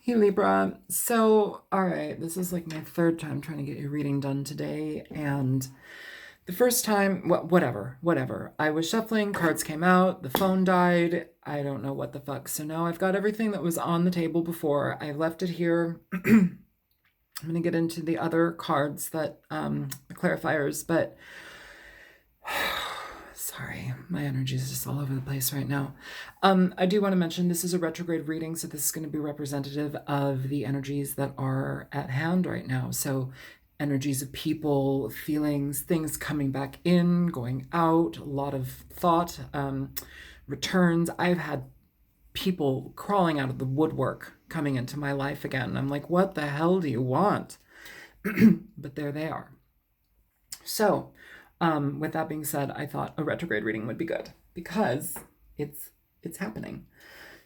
Hey Libra. So, all right, this is like my third time trying to get your reading done today. And the first time, whatever. I was shuffling, cards came out, the phone died. I don't know what the fuck. So now I've got everything that was on the table before. I left it here. I'm going to get into the other cards that, the clarifiers, but sorry, my energy is just all over the place right now. I do want to mention this is a retrograde reading, so this is going to be representative of the energies that are at hand right now. So, energies of people, feelings, things coming back in, going out, a lot of thought, returns. I've had people crawling out of the woodwork coming into my life again. I'm like, what the hell do you want? But there they are. So, with that being said, I thought a retrograde reading would be good because it's happening.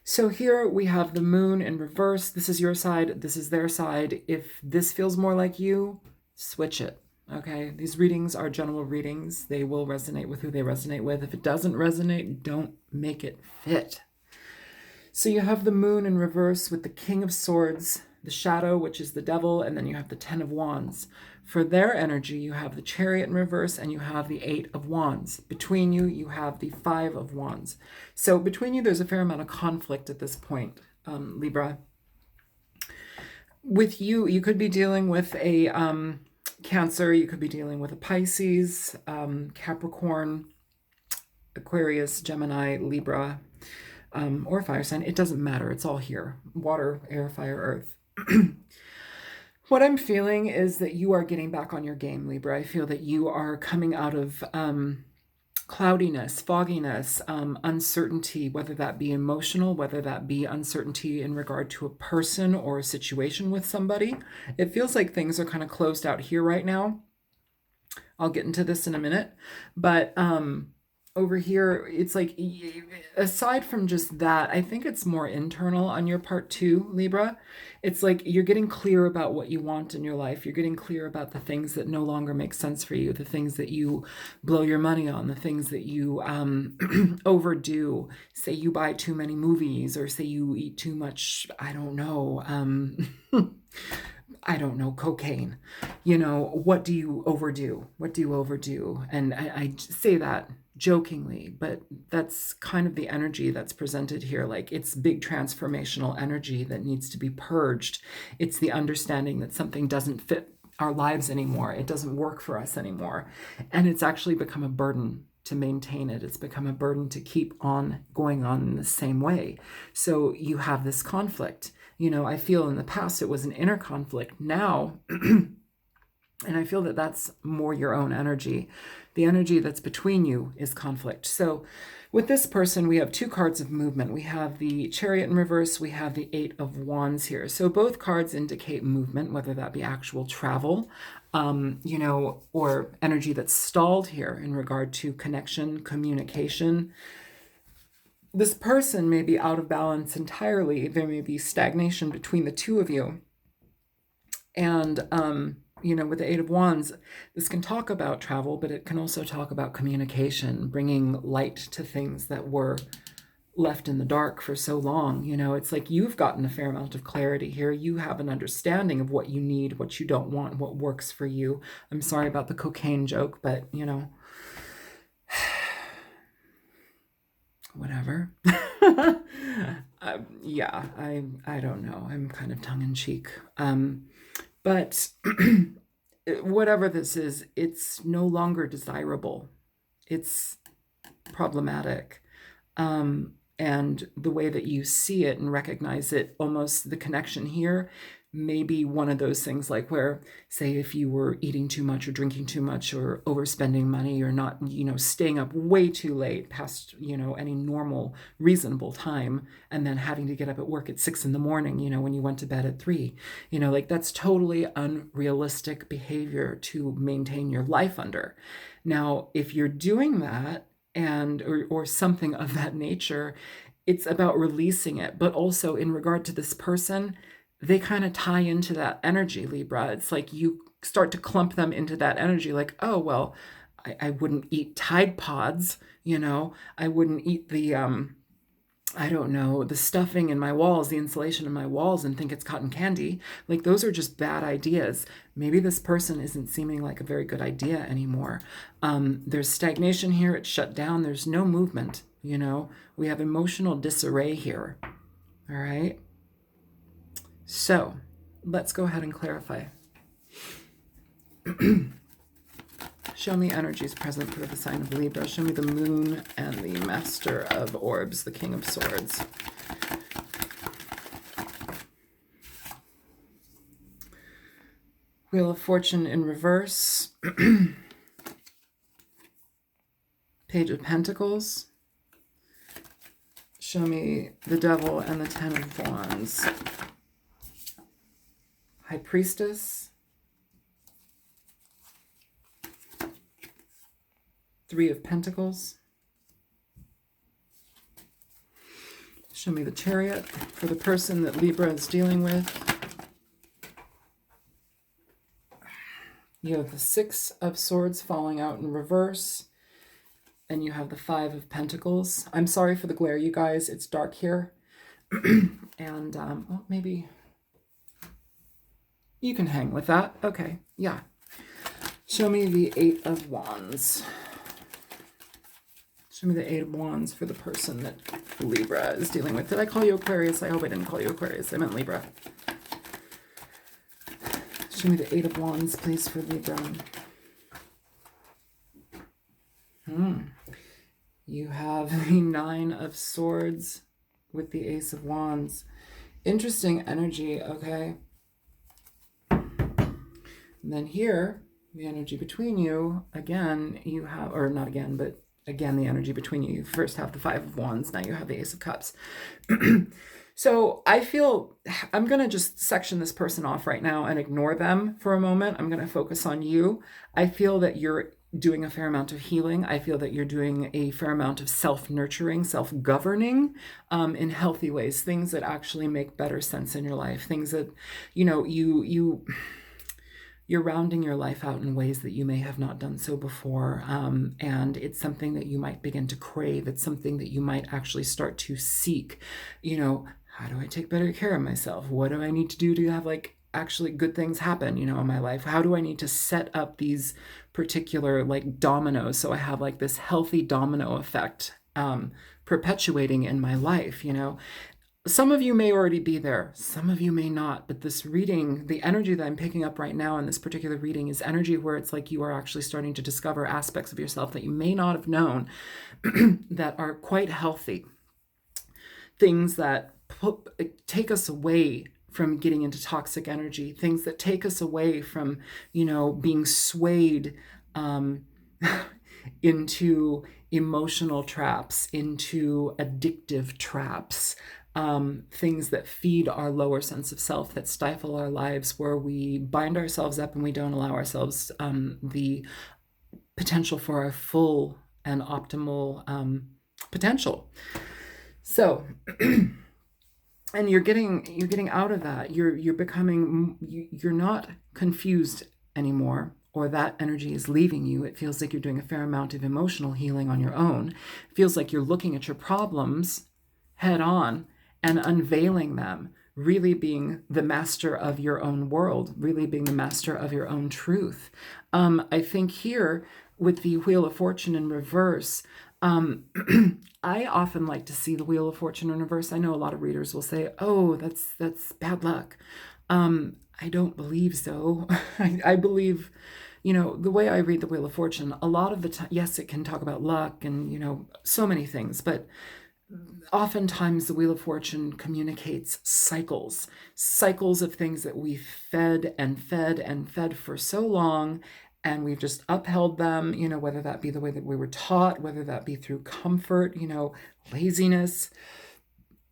So here we have the moon in reverse. This is your side, this is their side. If this feels more like you, switch it. Okay, these readings are general readings. They will resonate with who they resonate with. If it doesn't resonate, don't make it fit. So you have the moon in reverse with the King of Swords, the Shadow, which is the devil, and then you have the Ten of Wands. For their energy, you have the Chariot in reverse and you have the Eight of Wands. Between you, you have the Five of Wands. So between you, there's a fair amount of conflict at this point, Libra. With you, you could be dealing with a Cancer, you could be dealing with a Pisces, Capricorn, Aquarius, Gemini, Libra, or fire sign. It doesn't matter. It's all here. Water, air, fire, earth. What I'm feeling is that you are getting back on your game, Libra. I feel that you are coming out of cloudiness, fogginess, uncertainty, whether that be emotional, whether that be uncertainty in regard to a person or a situation with somebody. It feels like things are kind of closed out here right now. I'll get into this in a minute. But over here, it's like, aside from just that, I think it's more internal on your part too, Libra. It's like you're getting clear about what you want in your life. You're getting clear about the things that no longer make sense for you, the things that you blow your money on, the things that you overdo. Say you buy too many movies, or say you eat too much, I don't know, cocaine. What do you overdo? What do you overdo? And I say that jokingly, but that's kind of the energy that's presented here. Like, it's big transformational energy that needs to be purged. It's the understanding that something doesn't fit our lives anymore. It doesn't work for us anymore. And it's actually become a burden to maintain it. It's become a burden to keep on going on in the same way. So you have this conflict. I feel in the past it was an inner conflict. Now, and I feel that that's more your own energy. The energy that's between you is conflict. So with this person, we have two cards of movement. We have the Chariot in reverse. We have the Eight of Wands here. So both cards indicate movement, whether that be actual travel, or energy that's stalled here in regard to connection, communication. This person may be out of balance entirely. There may be stagnation between the two of you. And, with the Eight of Wands, this can talk about travel, but it can also talk about communication, bringing light to things that were left in the dark for so long. It's like you've gotten a fair amount of clarity here. You have an understanding of what you need, what you don't want, what works for you. I'm sorry about the cocaine joke, but, whatever. Yeah, I don't know. I'm kind of tongue in cheek. But whatever this is, it's no longer desirable. It's problematic. And the way that you see it and recognize it, almost the connection here may be one of those things like where, say, if you were eating too much or drinking too much or overspending money or not, staying up way too late past, any normal, reasonable time, and then having to get up at work at 6 a.m, when you went to bed at 3, like that's totally unrealistic behavior to maintain your life under. Now, if you're doing that, or something of that nature, it's about releasing it. But also in regard to this person, they kind of tie into that energy, Libra. It's like you start to clump them into that energy, like, oh, well, I wouldn't eat Tide Pods, I wouldn't eat the I don't know, the stuffing in my walls, the insulation in my walls, and think it's cotton candy. Like, those are just bad ideas. Maybe this person isn't seeming like a very good idea anymore. There's stagnation here. It's shut down. There's no movement. You know, we have emotional disarray here. All right. So let's go ahead and clarify. Show me energies present for the sign of Libra. Show me the moon and the master of orbs, the king of swords. Wheel of Fortune in reverse. Page of Pentacles. Show me the devil and the 10 of wands. High Priestess. 3 of Pentacles. Show me the Chariot for the person that Libra is dealing with. You have the 6 of Swords falling out in reverse. And you have the 5 of Pentacles. I'm sorry for the glare, you guys. It's dark here. And well, maybe you can hang with that. Okay, yeah. Show me the 8 of Wands. Show me the 8 of Wands for the person that Libra is dealing with. Did I call you Aquarius? I hope I didn't call you Aquarius. I meant Libra. Show me the 8 of Wands, please, for Libra. You have the 9 of Swords with the Ace of Wands. Interesting energy, okay? And then here, the energy between you, again, you have, or not again, but again, the energy between you. You first have the 5 of Wands, now you have the Ace of Cups. So I feel, I'm going to just section this person off right now and ignore them for a moment. I'm going to focus on you. I feel that you're doing a fair amount of healing. I feel that you're doing a fair amount of self-nurturing, self-governing in healthy ways, things that actually make better sense in your life, things that, you know, you're rounding your life out in ways that you may have not done so before. And it's something that you might begin to crave. It's something that you might actually start to seek. You know, how do I take better care of myself? What do I need to do to have like actually good things happen, you know, in my life? How do I need to set up these particular like dominoes so I have like this healthy domino effect perpetuating in my life, you know? Some of you may already be there, some of you may not, but this reading, the energy that I'm picking up right now in this particular reading is energy where it's like you are actually starting to discover aspects of yourself that you may not have known that are quite healthy. Things that take us away from getting into toxic energy, things that take us away from, you know, being swayed into emotional traps, into addictive traps, things that feed our lower sense of self, that stifle our lives, where we bind ourselves up and we don't allow ourselves the potential for our full and optimal potential. So and you're getting out of that. You're becoming, you're not confused anymore, or that energy is leaving you. It feels like you're doing a fair amount of emotional healing on your own. It feels like you're looking at your problems head on and unveiling them, really being the master of your own world, really being the master of your own truth. I think here with the Wheel of Fortune in reverse, I often like to see the Wheel of Fortune in reverse. I know a lot of readers will say, oh, that's bad luck. I don't believe so. I believe, you know, the way I read the Wheel of Fortune, a lot of the time, yes, it can talk about luck and, you know, so many things, but oftentimes the Wheel of Fortune communicates cycles of things that we've fed and fed and fed for so long, and we've just upheld them, you know, whether that be the way that we were taught, whether that be through comfort, you know, laziness,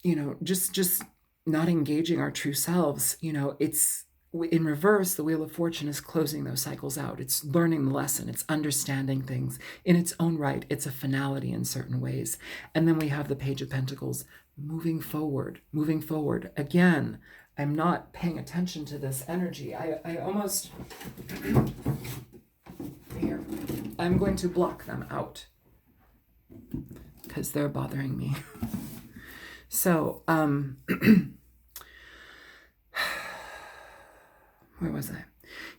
you know, just not engaging our true selves. You know, it's in reverse. The Wheel of Fortune is closing those cycles out. It's learning the lesson. It's understanding things in its own right. It's a finality in certain ways. And then we have the Page of Pentacles, moving forward. Again, I'm not paying attention to this energy. I almost, here, I'm going to block them out because they're bothering me. So, where was I?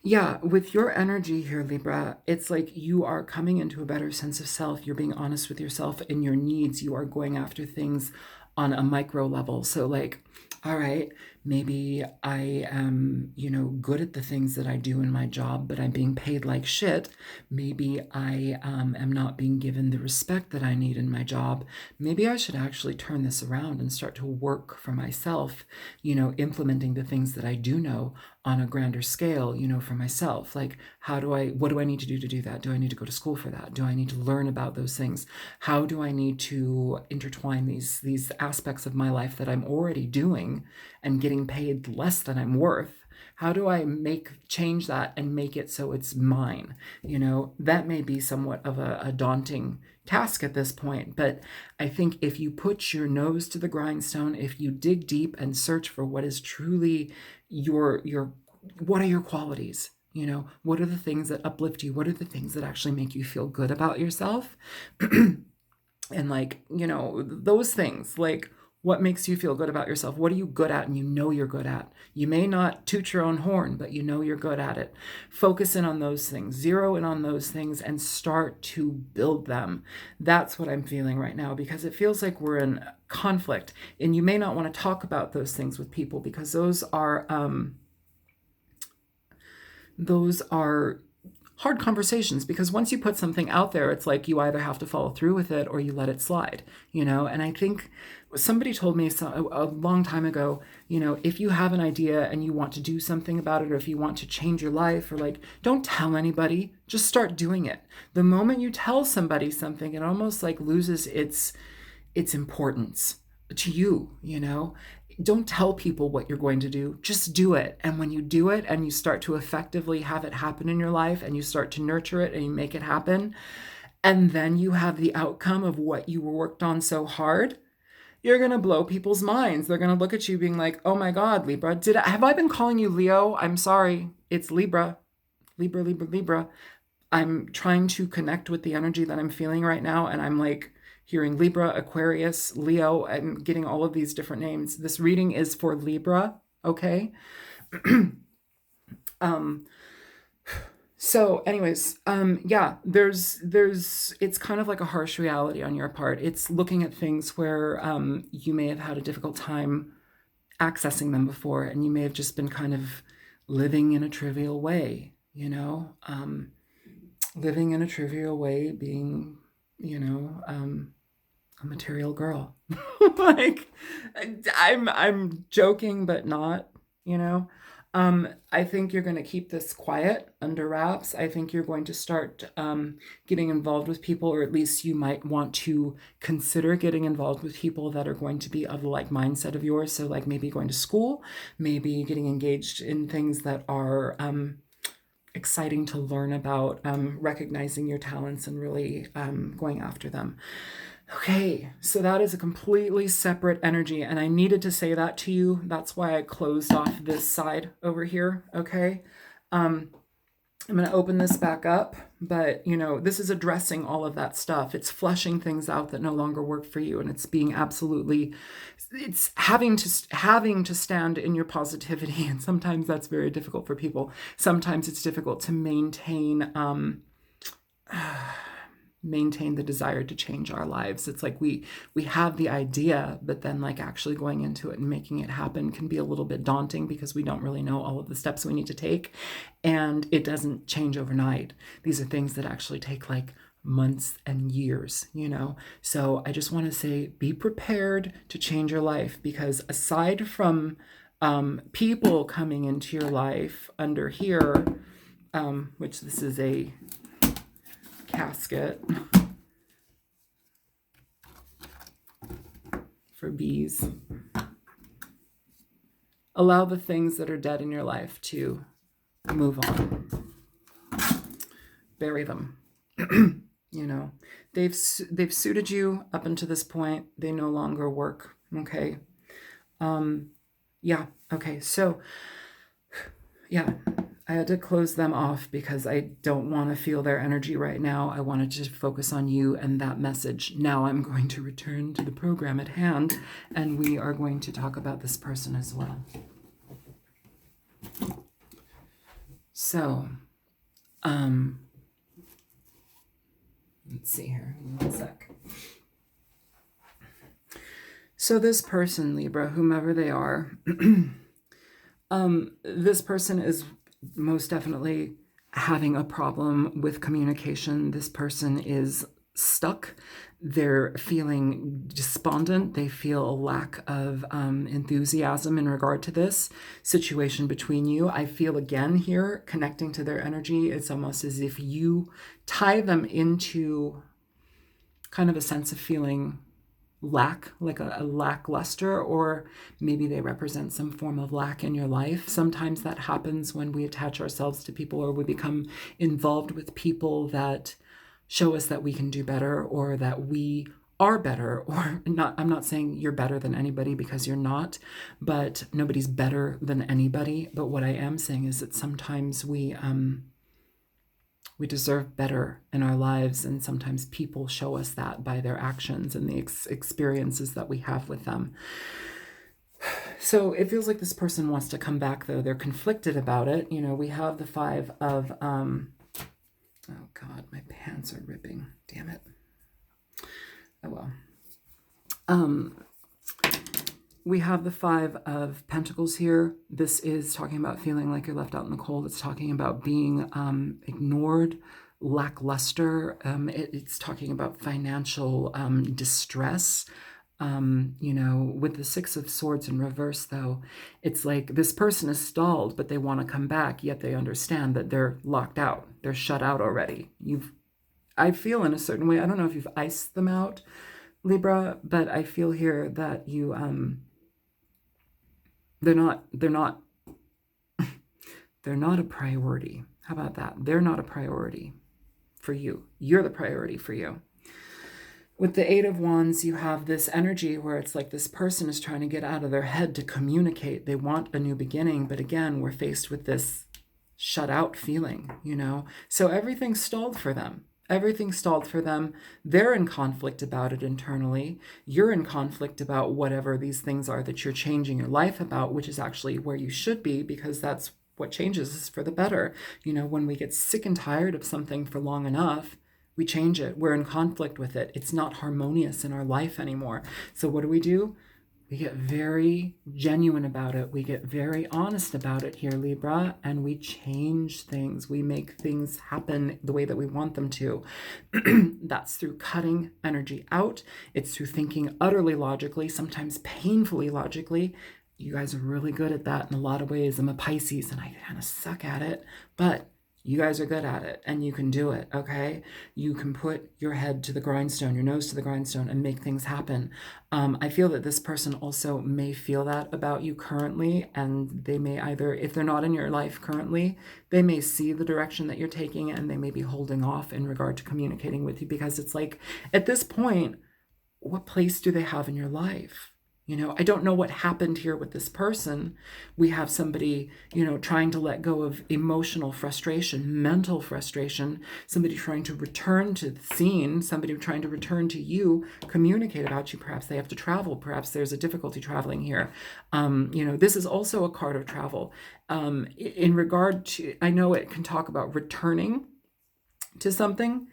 Yeah, with your energy here, Libra, it's like you are coming into a better sense of self. You're being honest with yourself and your needs. You are going after things on a micro level. So, like, all right, maybe I am, good at the things that I do in my job, but I'm being paid like shit. Maybe I am not being given the respect that I need in my job. Maybe I should actually turn this around and start to work for myself, implementing the things that I do know on a grander scale, for myself. Like, what do I need to do that? Do I need to go to school for that? Do I need to learn about those things? How do I need to intertwine these aspects of my life that I'm already doing and getting paid less than I'm worth? How do I change that and make it so it's mine? That may be somewhat of a daunting task at this point, but I think if you put your nose to the grindstone, if you dig deep and search for what is truly what are your qualities? What are the things that uplift you? What are the things that actually make you feel good about yourself? And like, those things, like what makes you feel good about yourself? What are you good at and you're good at? You may not toot your own horn, but you're good at it. Focus in on those things, zero in on those things and start to build them. That's what I'm feeling right now, because it feels like we're in conflict and you may not want to talk about those things with people because those are hard conversations, because once you put something out there, it's like you either have to follow through with it or you let it slide, and I think somebody told me a long time ago, if you have an idea and you want to do something about it, or if you want to change your life, or like, don't tell anybody, just start doing it. The moment you tell somebody something, it almost like loses its importance to you. Don't tell people what you're going to do, just do it. And when you do it and you start to effectively have it happen in your life and you start to nurture it and you make it happen, and then you have the outcome of what you worked on so hard, you're going to blow people's minds. They're going to look at you being like, oh my God, Libra, have I been calling you Leo? I'm sorry. It's Libra. Libra, Libra, Libra. I'm trying to connect with the energy that I'm feeling right now. And I'm like, hearing Libra, Aquarius, Leo, and getting all of these different names. This reading is for Libra, okay? So anyways, yeah, it's kind of like a harsh reality on your part. It's looking at things where you may have had a difficult time accessing them before, and you may have just been kind of living in a trivial way, living in a trivial way, being, a material girl. Like, I'm joking, but not, I think you're going to keep this quiet under wraps. I think you're going to start getting involved with people, or at least you might want to consider getting involved with people that are going to be of the like mindset of yours. So like maybe going to school, maybe getting engaged in things that are exciting to learn about, recognizing your talents and really going after them. Okay, so that is a completely separate energy, and I needed to say that to you. That's why I closed off this side over here, okay? I'm going to open this back up, but, this is addressing all of that stuff. It's flushing things out that no longer work for you, and it's being it's having to stand in your positivity, and sometimes that's very difficult for people. Sometimes it's difficult to maintain the desire to change our lives. It's like we have the idea, but then like actually going into it and making it happen can be a little bit daunting because we don't really know all of the steps we need to take, and it doesn't change overnight. These are things that actually take like months and years, So I just want to say, be prepared to change your life, because aside from people coming into your life under here, which this is a casket for bees. Allow the things that are dead in your life to move on. Bury them. They've suited you up until this point. They no longer work. Okay. Yeah. Okay. So, yeah. I had to close them off because I don't want to feel their energy right now. I wanted to focus on you and that message. Now I'm going to return to the program at hand, and we are going to talk about this person as well. So, let's see here. One sec. So this person, Libra, whomever they are, this person is most definitely having a problem with communication. This person is stuck. They're feeling despondent. They feel a lack of enthusiasm in regard to this situation between you. I feel again here, connecting to their energy, it's almost as if you tie them into kind of a sense of feeling lack, like a lackluster, or maybe they represent some form of lack in your life. Sometimes that happens when we attach ourselves to people, or we become involved with people that show us that we can do better, or that we are better, or not. I'm not saying you're better than anybody, because you're not, but nobody's better than anybody. But what I am saying is that sometimes we deserve better in our lives, and sometimes people show us that by their actions and the experiences that we have with them. So it feels like this person wants to come back, though. They're conflicted about it. You know, we have the 5 of, oh God, my pants are ripping. Damn it. Oh, well. We have the 5 of Pentacles here. This is talking about feeling like you're left out in the cold. It's talking about being ignored, lackluster. It's talking about financial distress. You know, with the 6 of Swords in reverse, though, it's like this person is stalled, but they want to come back, yet they understand that they're locked out. They're shut out already. I feel in a certain way, I don't know if you've iced them out, Libra, but I feel here that you, they're not a priority. How about that? They're not a priority for you. You're the priority for you. With the 8 of Wands, you have this energy where it's like this person is trying to get out of their head to communicate. They want a new beginning, but again, we're faced with this shut out feeling, you know? So everything's stalled for them. Everything's stalled for them. They're in conflict about it internally. You're in conflict about whatever these things are that you're changing your life about, which is actually where you should be, because that's what changes is for the better. You know, when we get sick and tired of something for long enough, we change it. We're in conflict with it. It's not harmonious in our life anymore. So what do? We get very genuine about it. We get very honest about it here, Libra, and we change things. We make things happen the way that we want them to. That's through cutting energy out. It's through thinking utterly logically, sometimes painfully logically. You guys are really good at that in a lot of ways. I'm a Pisces and I kind of suck at it, but you guys are good at it and you can do it, okay? You can put your head to the grindstone, your nose to the grindstone, and make things happen. I feel that this person also may feel that about you currently, and they may either, if they're not in your life currently, they may see the direction that you're taking and they may be holding off in regard to communicating with you, because it's like, at this point, what place do they have in your life? You know, I don't know what happened here with this person. We have somebody, you know, trying to let go of emotional frustration, mental frustration, somebody trying to return to the scene, somebody trying to return to you, communicate about you. Perhaps they have to travel. Perhaps there's a difficulty traveling here. You know, this is also a card of travel. In regard to, I know it can talk about returning to something,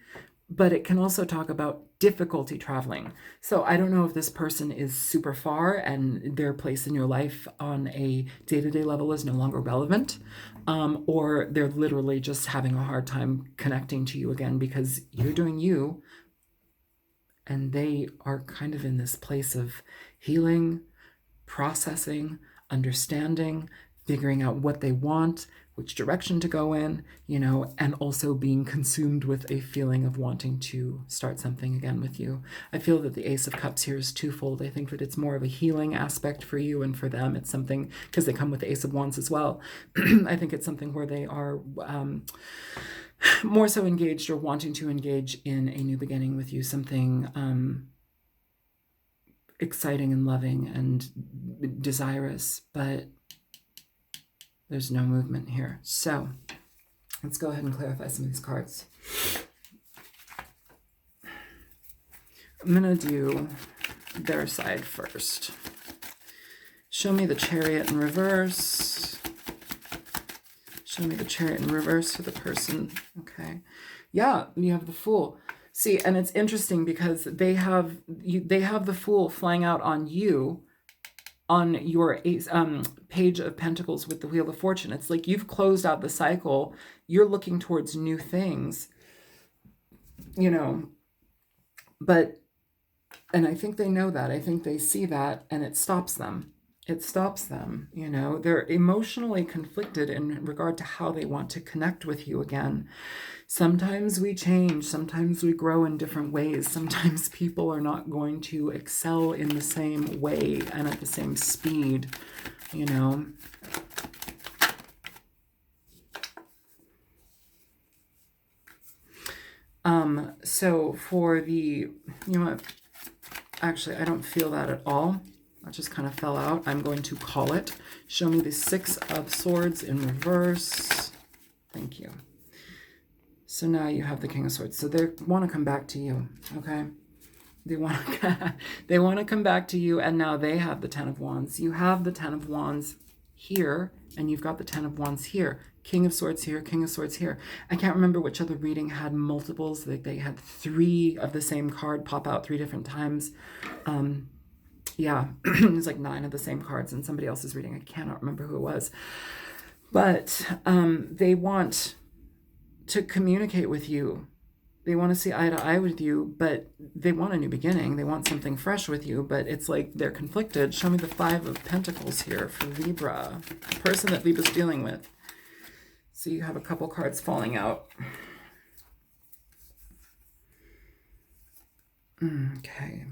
but it can also talk about difficulty traveling. So I don't know if this person is super far and their place in your life on a day-to-day level is no longer relevant, or they're literally just having a hard time connecting to you again because you're doing you, and they are kind of in this place of healing, processing, understanding, figuring out what they want, which direction to go in, you know, and also being consumed with a feeling of wanting to start something again with you. I feel that the Ace of Cups here is twofold. I think that it's more of a healing aspect for you, and for them it's something, because they come with the Ace of Wands as well. I think it's something where they are more so engaged or wanting to engage in a new beginning with you, something exciting and loving and desirous, but there's no movement here. So Let's go ahead and clarify some of these cards. I'm going to do their side first. Show me the Chariot in reverse. Show me the Chariot in reverse for the person. Okay. Yeah, you have the Fool. See, and it's interesting because they have the Fool flying out on you on your Page of Pentacles with the Wheel of Fortune. It's like you've closed out the cycle. You're looking towards new things, you know, but, and I think they know that. I think they see that, and it stops them. It stops them, you know. They're emotionally conflicted in regard to how they want to connect with you again. Sometimes we change, sometimes we grow in different ways. Sometimes people are not going to excel in the same way and at the same speed, you know. So for the, you know what, actually, I don't feel that at all. That just kind of fell out. I'm going to call it. Show me the Six of Swords in reverse. Thank you. So now you have the King of Swords. So they want to come back to you, okay? They want to come back to you, and now they have the Ten of Wands. You have the Ten of Wands here, and you've got the Ten of Wands here. King of Swords here, King of Swords here. I can't remember which other reading had multiples. They had 3 of the same card pop out 3 different times. Yeah, it was like 9 of the same cards in somebody else's reading. I cannot remember who it was. But they want to communicate with you. They want to see eye to eye with you, but they want a new beginning. They want something fresh with you, but it's like they're conflicted. Show me the 5 of Pentacles here for Libra, the person that Libra's dealing with. So you have a couple cards falling out. Okay.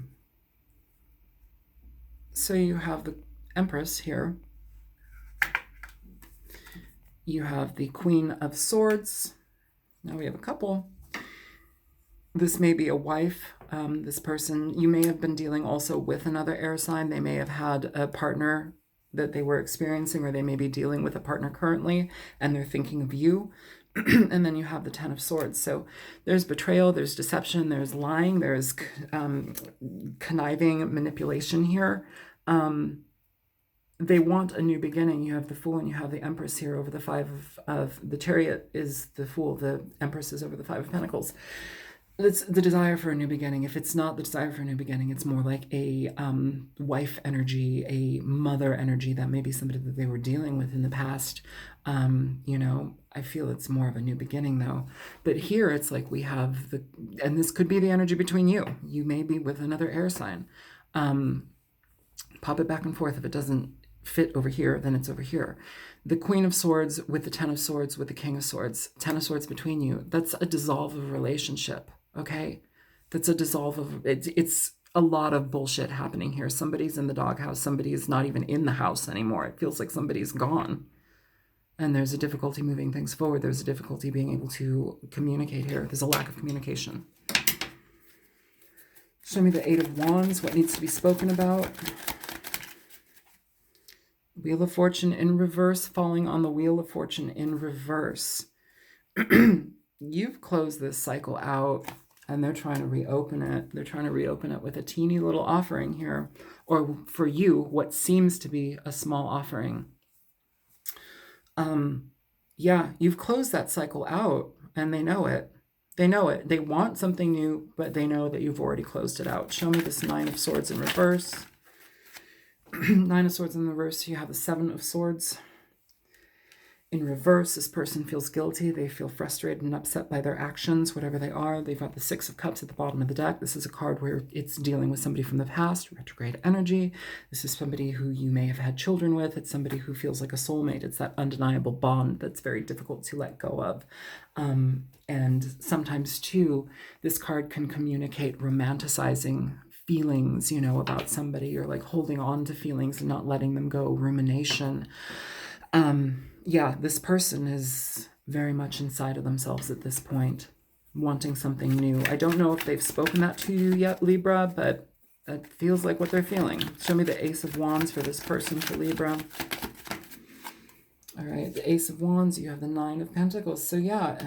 So you have the Empress here. You have the Queen of Swords. Now we have a couple. This may be a wife. This person, you may have been dealing also with another air sign. They may have had a partner that they were experiencing, or they may be dealing with a partner currently, and they're thinking of you. And then you have the Ten of Swords. So there's betrayal, there's deception, there's lying, there's conniving manipulation here. They want a new beginning. You have the Fool and you have the Empress here over the 5 of the Chariot is the Fool. The Empress is over the 5 of Pentacles. It's the desire for a new beginning. If it's not the desire for a new beginning, it's more like a wife energy, a mother energy. That may be somebody that they were dealing with in the past. You know, I feel it's more of a new beginning though. But here it's like we have the, and this could be the energy between you. You may be with another air sign. Pop it back and forth. If it doesn't fit over here, then it's over here. The Queen of Swords with the Ten of Swords with the King of Swords. Ten of Swords between you. That's a dissolve of a relationship. Okay, that's a dissolve of, it's a lot of bullshit happening here. Somebody's in the doghouse. Somebody is not even in the house anymore. It feels like somebody's gone. And there's a difficulty moving things forward. There's a difficulty being able to communicate here. There's a lack of communication. Show me the 8 of Wands. What needs to be spoken about? Wheel of Fortune in reverse, falling on the Wheel of Fortune in reverse. You've closed this cycle out. And they're trying to reopen it. They're trying to reopen it with a teeny little offering here. Or for you, what seems to be a small offering. Yeah, you've closed that cycle out. And they know it. They know it. They want something new, but they know that you've already closed it out. Show me this 9 of Swords in reverse. 9 of Swords in reverse. You have the 7 of Swords. In reverse, this person feels guilty. They feel frustrated and upset by their actions, whatever they are. They've got the 6 of Cups at the bottom of the deck. This is a card where it's dealing with somebody from the past, retrograde energy. This is somebody who you may have had children with. It's somebody who feels like a soulmate. It's that undeniable bond that's very difficult to let go of. And sometimes, too, this card can communicate romanticizing feelings, you know, about somebody, or like holding on to feelings and not letting them go, rumination. Yeah, this person is very much inside of themselves at this point, wanting something new. I don't know if they've spoken that to you yet, Libra, but it feels like what they're feeling. Show me the Ace of Wands for this person, for Libra. All right, the Ace of Wands, you have the Nine of Pentacles. So yeah,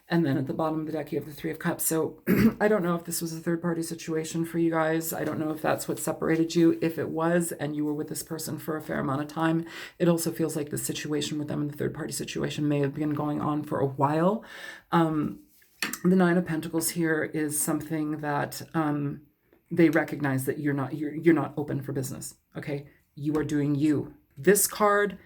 And then at the bottom of the deck, you have the Three of Cups. So I don't know if this was a third-party situation for you guys. I don't know if that's what separated you. If it was, and you were with this person for a fair amount of time, it also feels like the situation with them in the third-party situation may have been going on for a while. The Nine of Pentacles here is something that they recognize that you're not open for business. Okay, you are doing you. This card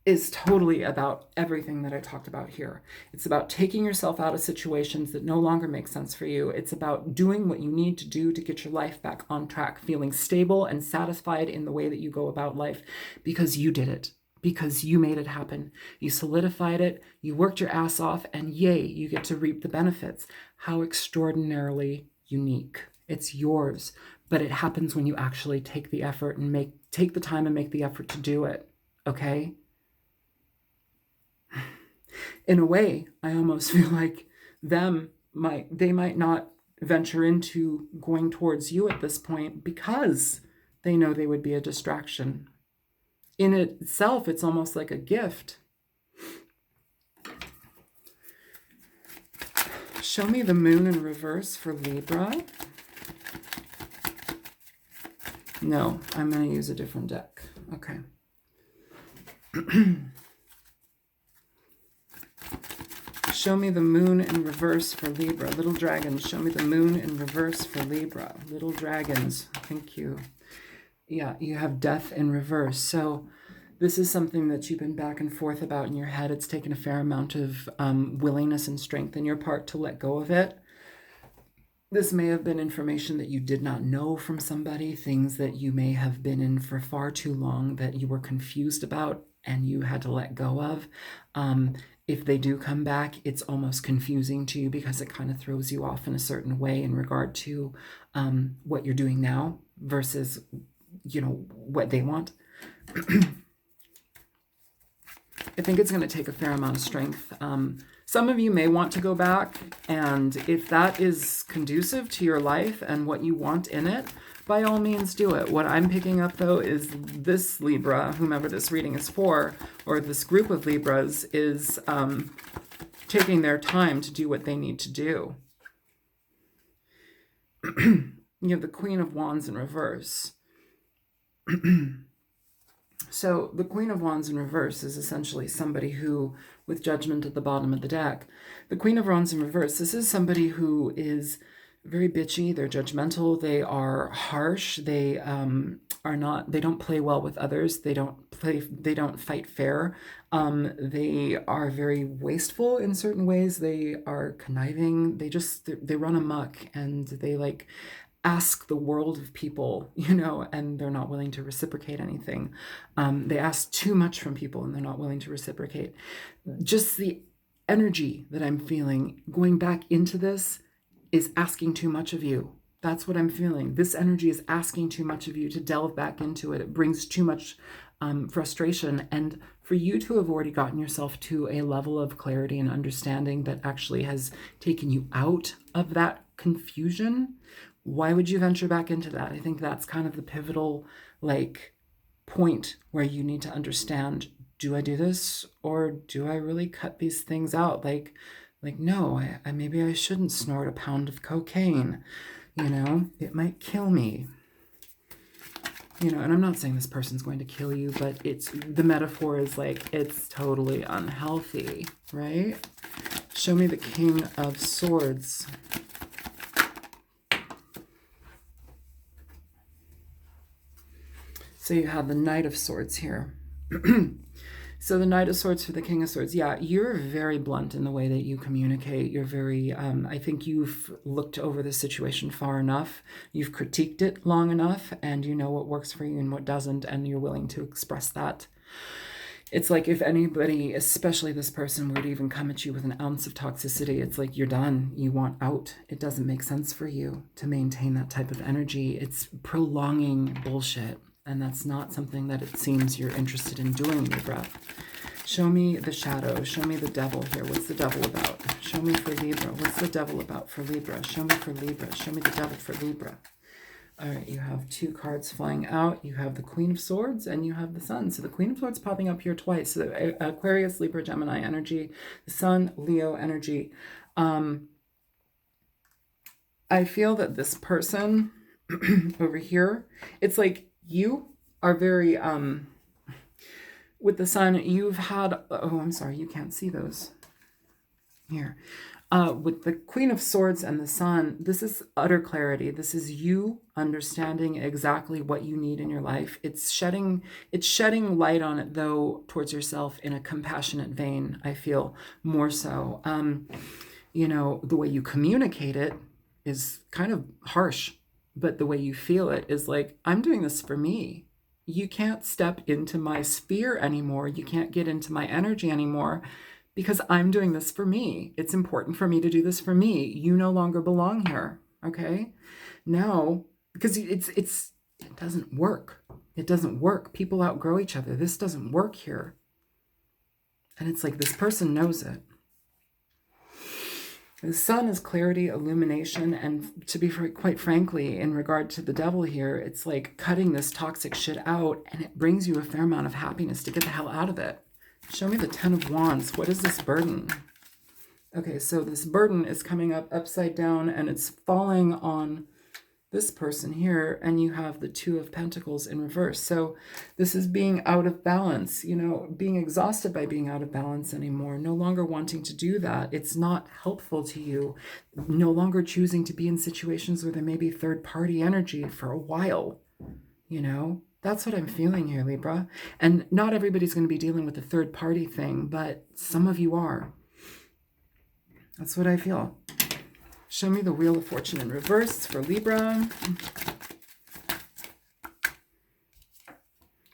is totally about everything that I talked about here. It's about taking yourself out of situations that no longer make sense for you. It's about doing what you need to do to get your life back on track, feeling stable and satisfied in the way that you go about life because you did it, because you made it happen. You solidified it, you worked your ass off, and yay, you get to reap the benefits. How extraordinarily unique. It's yours, but it happens when you actually take the effort and take the time and make the effort to do it, okay? In a way, I almost feel like they might not venture into going towards you at this point because they know they would be a distraction. In itself, it's almost like a gift. Show me the moon in reverse for Libra. No, I'm going to use a different deck. Okay. Show me the moon in reverse for Libra. Little dragons, show me the moon in reverse for Libra. Little dragons, thank you. Yeah, you have death in reverse. So this is something that you've been back and forth about in your head. It's taken a fair amount of willingness and strength in your part to let go of it. This may have been information that you did not know from somebody, things that you may have been in for far too long that you were confused about and you had to let go of. If they do come back, it's almost confusing to you because it kind of throws you off in a certain way in regard to what you're doing now versus, what they want. I think it's going to take a fair amount of strength. Some of you may want to go back, and if that is conducive to your life and what you want in it, by all means do it. What I'm picking up, though, is this Libra, whomever this reading is for, or this group of Libras, is taking their time to do what they need to do. You have the Queen of Wands in reverse. So the Queen of Wands in reverse is essentially somebody who, with Judgment at the bottom of the deck, the Queen of Wands in reverse, this is somebody who is very bitchy, they're judgmental, they are harsh, they don't play well with others, they don't fight fair, they are very wasteful in certain ways, they are conniving, they run amok, and they ask the world of people, and they're not willing to reciprocate anything. They ask too much from people and they're not willing to reciprocate. Just the energy that I'm feeling going back into this is asking too much of you. That's what I'm feeling. This energy is asking too much of you to delve back into it. It brings too much frustration. And for you to have already gotten yourself to a level of clarity and understanding that actually has taken you out of that confusion, why would you venture back into that? I think that's kind of the pivotal point where you need to understand, do I do this or do I really cut these things out? No, maybe I shouldn't snort a pound of cocaine. It might kill me. And I'm not saying this person's going to kill you, but the metaphor is it's totally unhealthy, right? Show me the King of Swords. So you have the Knight of Swords here. So the Knight of Swords for the King of Swords. Yeah, you're very blunt in the way that you communicate. You're very, I think you've looked over the situation far enough. You've critiqued it long enough, and you know what works for you and what doesn't, and you're willing to express that. It's like if anybody, especially this person, would even come at you with an ounce of toxicity, it's like you're done. You want out. It doesn't make sense for you to maintain that type of energy. It's prolonging bullshit. And that's not something that it seems you're interested in doing, Libra. Show me the shadow. Show me the devil here. What's the devil about? Show me for Libra. What's the devil about for Libra? Show me for Libra. Show me the devil for Libra. All right, you have 2 cards flying out. You have the Queen of Swords and you have the Sun. So the Queen of Swords popping up here twice. So Aquarius, Libra, Gemini energy, the Sun, Leo energy. I feel that this person over here, it's like you are very, with the Sun, you've had, oh, I'm sorry, you can't see those here. With the Queen of Swords and the Sun, this is utter clarity. This is you understanding exactly what you need in your life. It's shedding light on it, though, towards yourself in a compassionate vein, I feel, more so. You know, the way you communicate it is kind of harsh, but the way you feel it is like, I'm doing this for me. You can't step into my sphere anymore. You can't get into my energy anymore, because I'm doing this for me. It's important for me to do this for me. You no longer belong here, okay? Now, because it doesn't work. It doesn't work. People outgrow each other. This doesn't work here. And it's like this person knows it. The Sun is clarity, illumination, and to be quite frankly, in regard to the devil here, it's like cutting this toxic shit out, and it brings you a fair amount of happiness to get the hell out of it. Show me the 10 of Wands. What is this burden? Okay, so this burden is coming up upside down and it's falling on this person here, and you have the 2 of Pentacles in reverse. So this is being out of balance, you know, being exhausted by being out of balance anymore, no longer wanting to do that. It's not helpful to you. No longer choosing to be in situations where there may be third-party energy for a while, you know. That's what I'm feeling here, Libra. And not everybody's going to be dealing with the third-party thing, but some of you are. That's what I feel. Show me the Wheel of Fortune in reverse for Libra.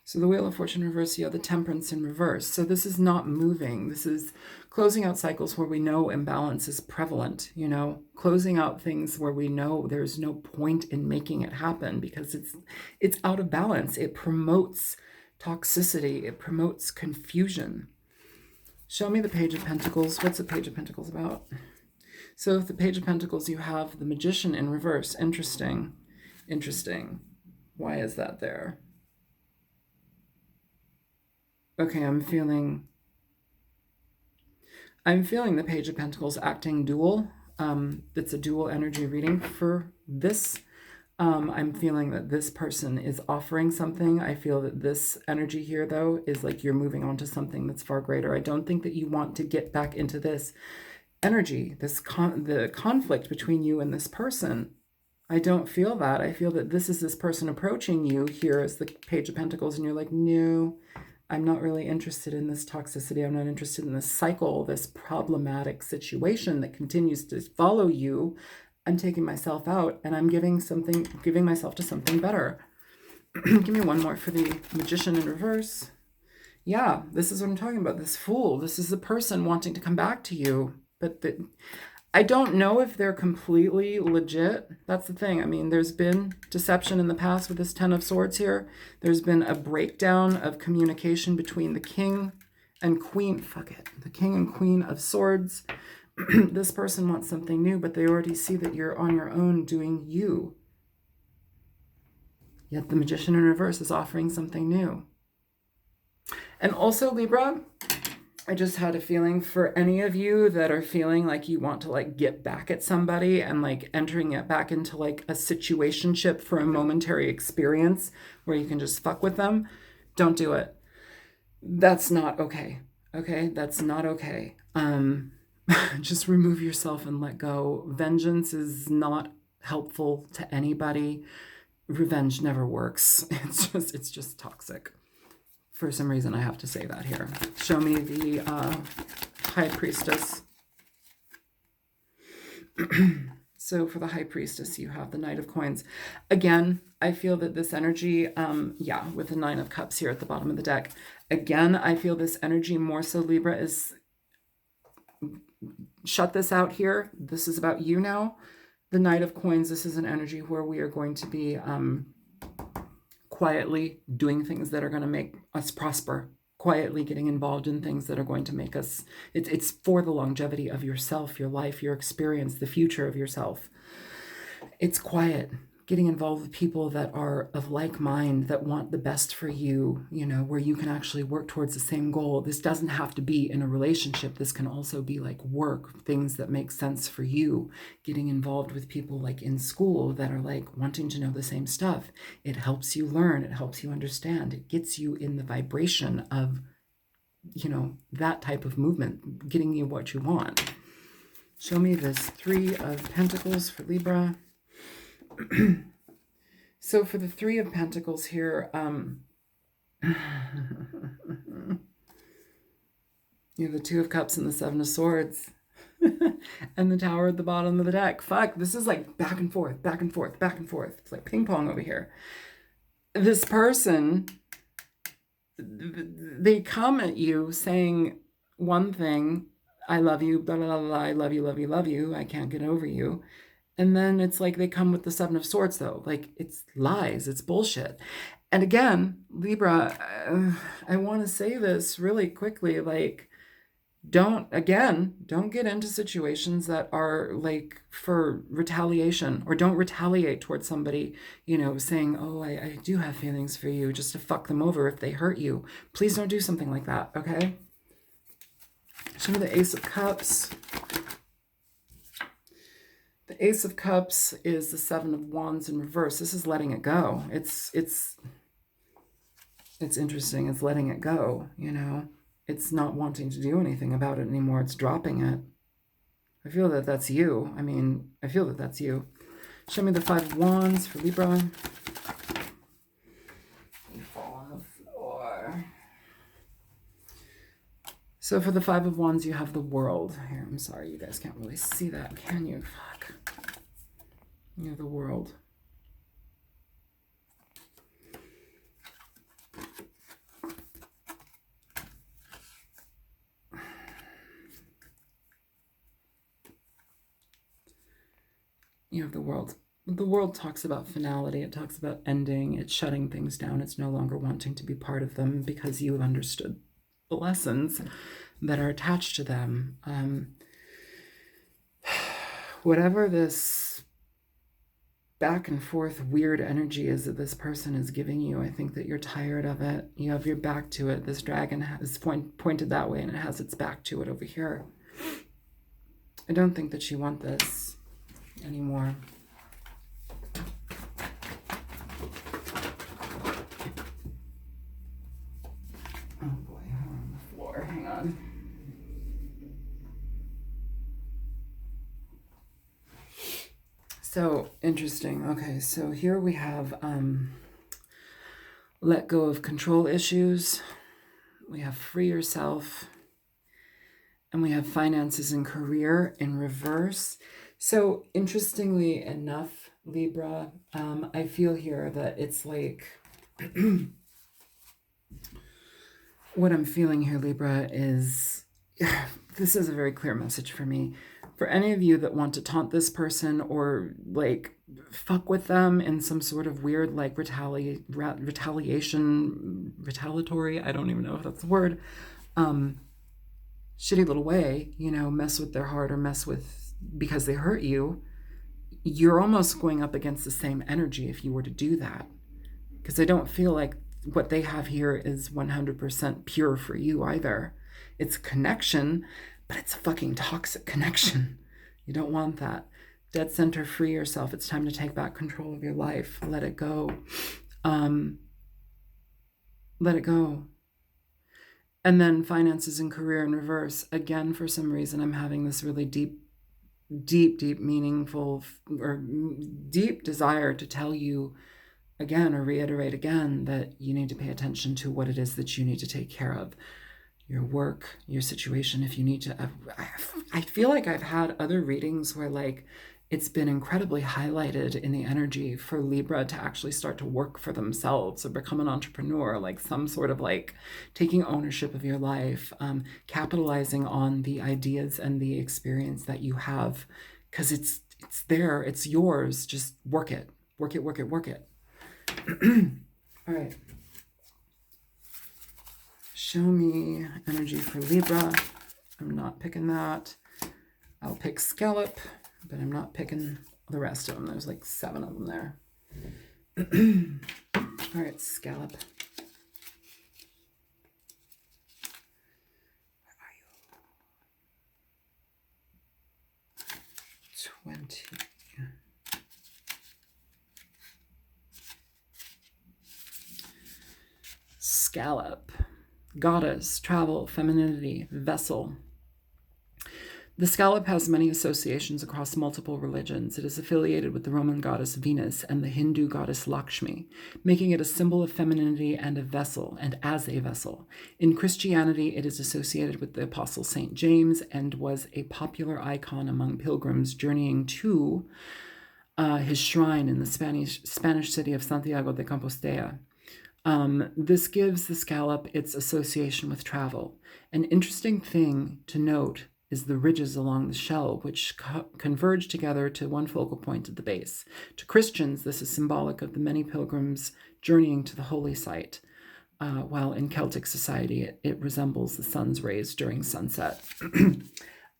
So the Wheel of Fortune in reverse, you have the Temperance in reverse. So this is not moving. This is closing out cycles where we know imbalance is prevalent, you know, closing out things where we know there's no point in making it happen because it's out of balance. It promotes toxicity. It promotes confusion. Show me the Page of Pentacles. What's the Page of Pentacles about? So with the Page of Pentacles, you have the Magician in reverse. Interesting. Interesting. Why is that there? Okay, I'm feeling the Page of Pentacles acting dual. It's a dual energy reading for this. I'm feeling that this person is offering something. I feel that this energy here, though, is like you're moving on to something that's far greater. I don't think that you want to get back into this energy, the conflict between you and this person. I don't feel that. I feel that this is this person approaching you here as the Page of Pentacles, and you're like, no, I'm not really interested in this toxicity. I'm not interested in this cycle, this problematic situation that continues to follow you. I'm taking myself out and I'm giving myself to something better. Give me one more for the Magician in reverse. Yeah, this is what I'm talking about. This Fool. This is the person wanting to come back to you. But I don't know if they're completely legit. That's the thing. I mean, there's been deception in the past with this 10 of Swords here. There's been a breakdown of communication between the King and Queen. The King and Queen of Swords. This person wants something new, but they already see that you're on your own doing you. Yet the Magician in reverse is offering something new. And also, Libra, I just had a feeling for any of you that are feeling like you want to like get back at somebody and like entering it back into like a situationship for a momentary experience where you can just fuck with them. Don't do it. That's not okay. Okay? That's not okay. Just remove yourself and let go. Vengeance is not helpful to anybody. Revenge never works. It's just toxic. For some reason, I have to say that here. Show me the High Priestess. So for the High Priestess, you have the Knight of Coins. Again, I feel that this energy, with the 9 of Cups here at the bottom of the deck. Again, I feel this energy more so, Libra, is shut this out here. This is about you now. The Knight of Coins, this is an energy where we are going to be quietly doing things that are going to make us prosper, quietly getting involved in things that are going to make us, it's for the longevity of yourself, your life, your experience, the future of yourself. It's quiet, getting involved with people that are of like mind, that want the best for you, you know, where you can actually work towards the same goal. This doesn't have to be in a relationship. This can also be like work, things that make sense for you. Getting involved with people like in school that are like wanting to know the same stuff. It helps you learn. It helps you understand. It gets you in the vibration of, you know, that type of movement, getting you what you want. Show me this 3 of Pentacles for Libra. So for the 3 of Pentacles here, you have the 2 of Cups and the 7 of Swords. And the Tower at the bottom of the deck. Fuck, this is like back and forth, back and forth, back and forth. It's like ping pong over here. This person, they come at you saying one thing, I love you, blah, blah, blah, blah, I love you, love you, love you, I can't get over you. And then it's like they come with the 7 of Swords, though. Like, it's lies, it's bullshit. And again, Libra, I want to say this really quickly, like, don't get into situations that are like for retaliation, or don't retaliate towards somebody, you know, saying, oh, I do have feelings for you, just to fuck them over if they hurt you. Please don't do something like that, okay? Show me the Ace of Cups. The Ace of Cups is the 7 of Wands in reverse. This is letting it go. It's interesting. It's letting it go, you know. It's not wanting to do anything about it anymore. It's dropping it. I feel that that's you. I mean, I feel that that's you. Show me the 5 of Wands for Libra. You fall on the floor. So for the 5 of Wands, you have the World. Here, I'm sorry, you guys can't really see that, can you? Fuck. You have the World. You have the World. The World talks about finality. It talks about ending. It's shutting things down. It's no longer wanting to be part of them because you have understood the lessons that are attached to them. Whatever this back and forth weird energy is that this person is giving you, I think that you're tired of it. You have your back to it. This dragon is pointed that way, and it has its back to it over here. I don't think that you want this anymore. Oh boy, I'm on the floor. Hang on. So interesting. Okay, so here we have let go of control issues. We have free yourself. And we have finances and career in reverse. So interestingly enough, Libra, I feel here that it's like, what I'm feeling here, Libra, is, this is a very clear message for me. For any of you that want to taunt this person or like fuck with them in some sort of weird like retaliatory, I don't even know if that's the word, shitty little way, you know, mess with their heart or mess with because they hurt you, you're almost going up against the same energy if you were to do that. Because I don't feel like what they have here is 100% pure for you either. It's connection, but it's a fucking toxic connection. You don't want that. Dead center, free yourself. It's time to take back control of your life. Let it go. Let it go. And then finances and career in reverse. Again, for some reason, I'm having this really deep, meaningful, or deep desire to tell you again, or reiterate again, that you need to pay attention to what it is that you need to take care of. Your work, your situation, if you need to. I feel like I've had other readings where like it's been incredibly highlighted in the energy for Libra to actually start to work for themselves or become an entrepreneur, like some sort of like taking ownership of your life, capitalizing on the ideas and the experience that you have, because it's there, it's yours. Just work it, work it, work it, work it. All right. Show me energy for Libra. I'm not picking that. I'll pick Scallop, but I'm not picking the rest of them. There's like 7 of them there. All right, scallop. Where are you? 20. Scallop. Goddess, travel, femininity, vessel. The scallop has many associations across multiple religions. It is affiliated with the Roman goddess Venus and the Hindu goddess Lakshmi, making it a symbol of femininity and a vessel, and as a vessel. In Christianity, it is associated with the apostle Saint James and was a popular icon among pilgrims journeying to his shrine in the Spanish city of Santiago de Compostela. This gives the scallop its association with travel. An interesting thing to note is the ridges along the shell, which converge together to one focal point at the base. To Christians, this is symbolic of the many pilgrims journeying to the holy site, while in Celtic society, it resembles the sun's rays during sunset.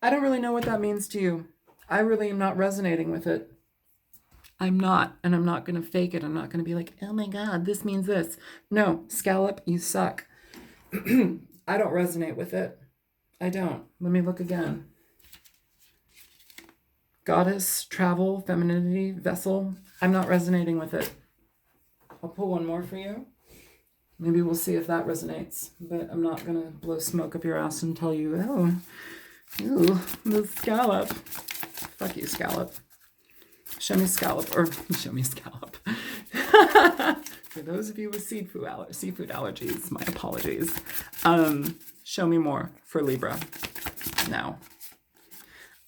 I don't really know what that means to you. I really am not resonating with it. I'm not, and I'm not going to fake it. I'm not going to be like, oh my God, this means this. No, scallop, you suck. I don't resonate with it. I don't. Let me look again. Goddess, travel, femininity, vessel. I'm not resonating with it. I'll pull one more for you. Maybe we'll see if that resonates. But I'm not going to blow smoke up your ass and tell you, oh, ew, the scallop. Fuck you, scallop. Show me scallop, or show me scallop. For those of you with seafood allergies, my apologies. Show me more for Libra now.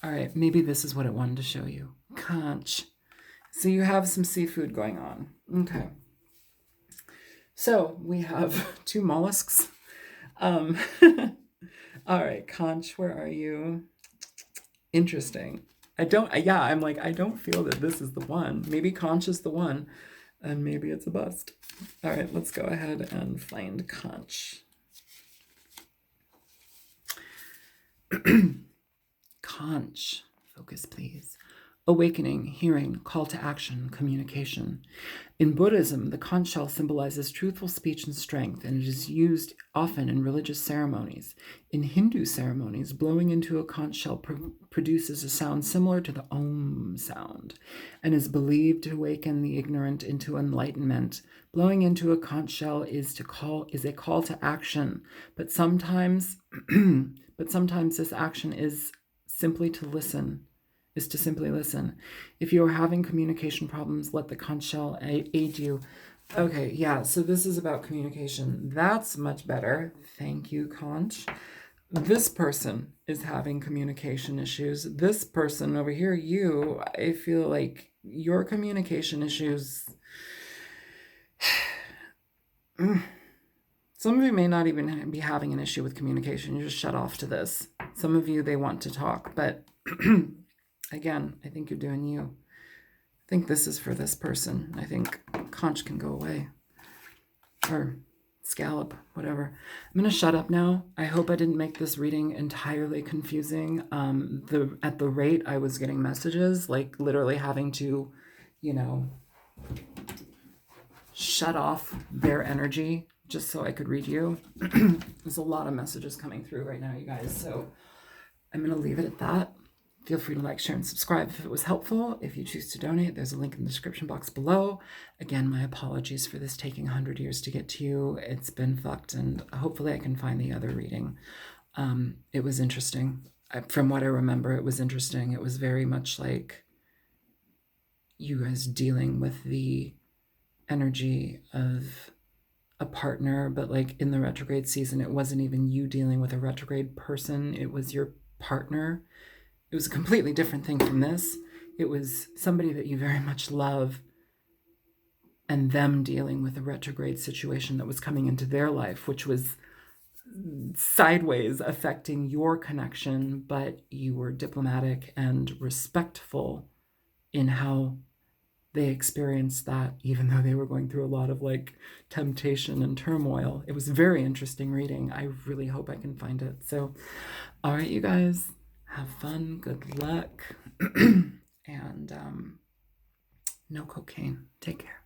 All right, maybe this is what it wanted to show you. Conch. So you have some seafood going on. Okay. So we have two mollusks. All right, conch, where are you? Interesting. I'm like, I don't feel that this is the one. Maybe conch is the one, and maybe it's a bust. All right, let's go ahead and find conch. Conch. Focus, please. Awakening, hearing, call to action, communication. In Buddhism, the conch shell symbolizes truthful speech and strength, and it is used often in religious ceremonies. In Hindu ceremonies, blowing into a conch shell produces a sound similar to the Om sound, and is believed to awaken the ignorant into enlightenment. Blowing into a conch shell is a call to action, but sometimes this action is simply to listen. To simply listen. If you are having communication problems, let the conch shell aid you. Okay, yeah, so this is about communication. That's much better. Thank you, conch. This person is having communication issues. This person over here, you, I feel like your communication issues. Some of you may not even be having an issue with communication. You just shut off to this. Some of you, they want to talk, but again, I think you're doing you. I think this is for this person. I think conch can go away. Or scallop, whatever. I'm going to shut up now. I hope I didn't make this reading entirely confusing. At the rate I was getting messages, like literally having to, shut off their energy just so I could read you. There's a lot of messages coming through right now, you guys. So I'm going to leave it at that. Feel free to like, share, and subscribe if it was helpful. If you choose to donate, there's a link in the description box below. Again, my apologies for this taking 100 years to get to you. It's been fucked, and hopefully I can find the other reading. It was interesting. From what I remember, it was interesting. It was very much like you guys dealing with the energy of a partner, but like in the retrograde season, it wasn't even you dealing with a retrograde person. It was your partner. It was a completely different thing from this. It was somebody that you very much love and them dealing with a retrograde situation that was coming into their life, which was sideways affecting your connection, but you were diplomatic and respectful in how they experienced that, even though they were going through a lot of like temptation and turmoil. It was a very interesting reading. I really hope I can find it. So, all right, you guys. Have fun, good luck, and no cocaine. Take care.